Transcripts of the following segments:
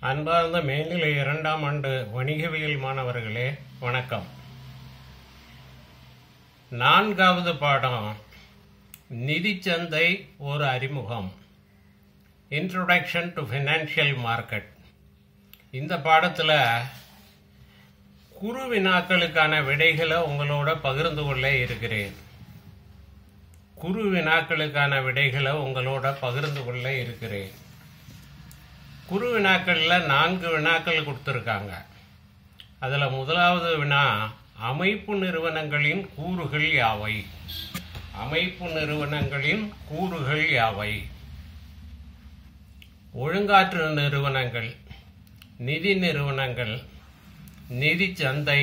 அன்பார்ந்த மேல்நிலை 2ஆம் ஆண்டு வணிகவியல் மாணவர்களே வணக்கம். 4வது பாடம் நிதிச்சந்தை ஒரு அறிமுகம், இன்ட்ரோடக்ஷன் டு ஃபைனான்சியல் மார்க்கெட். இந்த பாடத்தில் குறு வினாக்களுக்கான விடைகளை உங்களோட பகிர்ந்து கொள்ள இருக்கிறேன். குறு வினாக்களில் 4 வினாக்கள் கொடுத்துருக்காங்க. அதில் முதலாவது வினா, அமைப்பு நிறுவனங்களின் கூறுகள் யாவை? ஒழுங்காற்று நிறுவனங்கள், நிதி நிறுவனங்கள், நிதி சந்தை,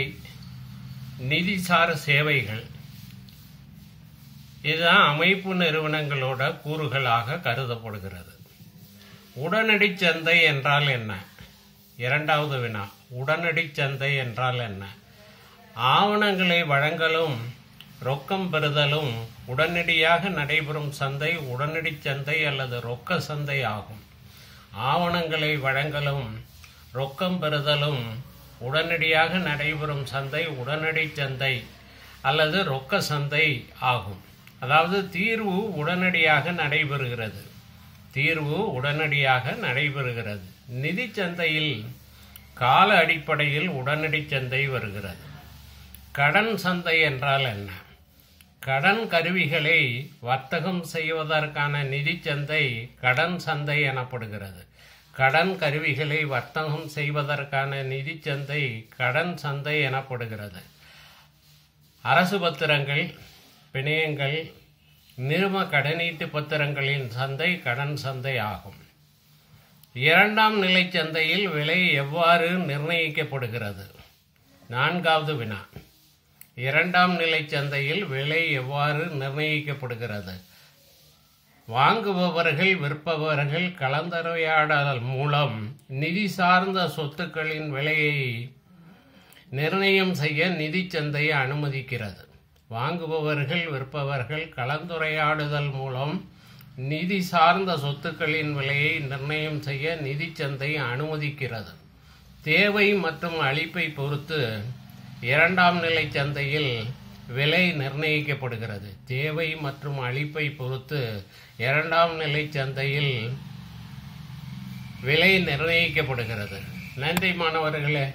நிதிசார் சேவைகள். இதுதான் அமைப்பு நிறுவனங்களோட கூறுகளாக கருதப்படுகிறது. உடனடி சந்தை என்றால் என்ன? 2வது வினா, உடனடி சந்தை என்றால் என்ன? ஆவணங்களை வழங்கலும் ரொக்கம் பெறுதலும் உடனடியாக நடைபெறும் சந்தை உடனடி சந்தை அல்லது ரொக்க சந்தை ஆகும். ஆவணங்களை வழங்கலும் ரொக்கம் பெறுதலும் உடனடியாக நடைபெறும் சந்தை உடனடி சந்தை அல்லது ரொக்க சந்தை ஆகும். அதாவது தீர்வு உடனடியாக நடைபெறுகிறது. நிதி சந்தையில் கால அடிப்படையில் உடனடி சந்தை வருகிறது. கடன் சந்தை என்றால் என்ன? கடன் கருவிகளை வர்த்தகம் செய்வதற்கான நிதி சந்தை கடன் சந்தை எனப்படுகிறது. கடன் கருவிகளை வர்த்தகம் செய்வதற்கான நிதி சந்தை கடன் சந்தை எனப்படுகிறது. அரசு பத்திரங்கள், பிணையங்கள், நிறுவ கடனீட்டு பத்திரங்களின் சந்தை கடன் சந்தை ஆகும். 2ஆம் நிலை சந்தையில் விலை எவ்வாறு நிர்ணயிக்கப்படுகிறது? 4வது வினா, 2ஆம் நிலை சந்தையில் விலை எவ்வாறு நிர்ணயிக்கப்படுகிறது? வாங்குபவர்கள் விற்பவர்கள் கலந்துரையாடல் மூலம் நிதி சார்ந்த சொத்துக்களின் விலையை நிர்ணயம் செய்ய நிதி சந்தை அனுமதிக்கிறது. வாங்குபவர்கள் விற்பவர்கள் கலந்துரையாடுதல் மூலம் நிதி சார்ந்த சொத்துக்களின் விலையை நிர்ணயம் செய்ய நிதி சந்தை அனுமதிக்கிறது. தேவை மற்றும் அளிப்பை பொறுத்து 2ஆம் நிலை சந்தையில் விலை நிர்ணயிக்கப்படுகிறது. தேவை மற்றும் அளிப்பை பொறுத்து 2ஆம் நிலை சந்தையில் விலை நிர்ணயிக்கப்படுகிறது. நன்றி மாணவர்களே.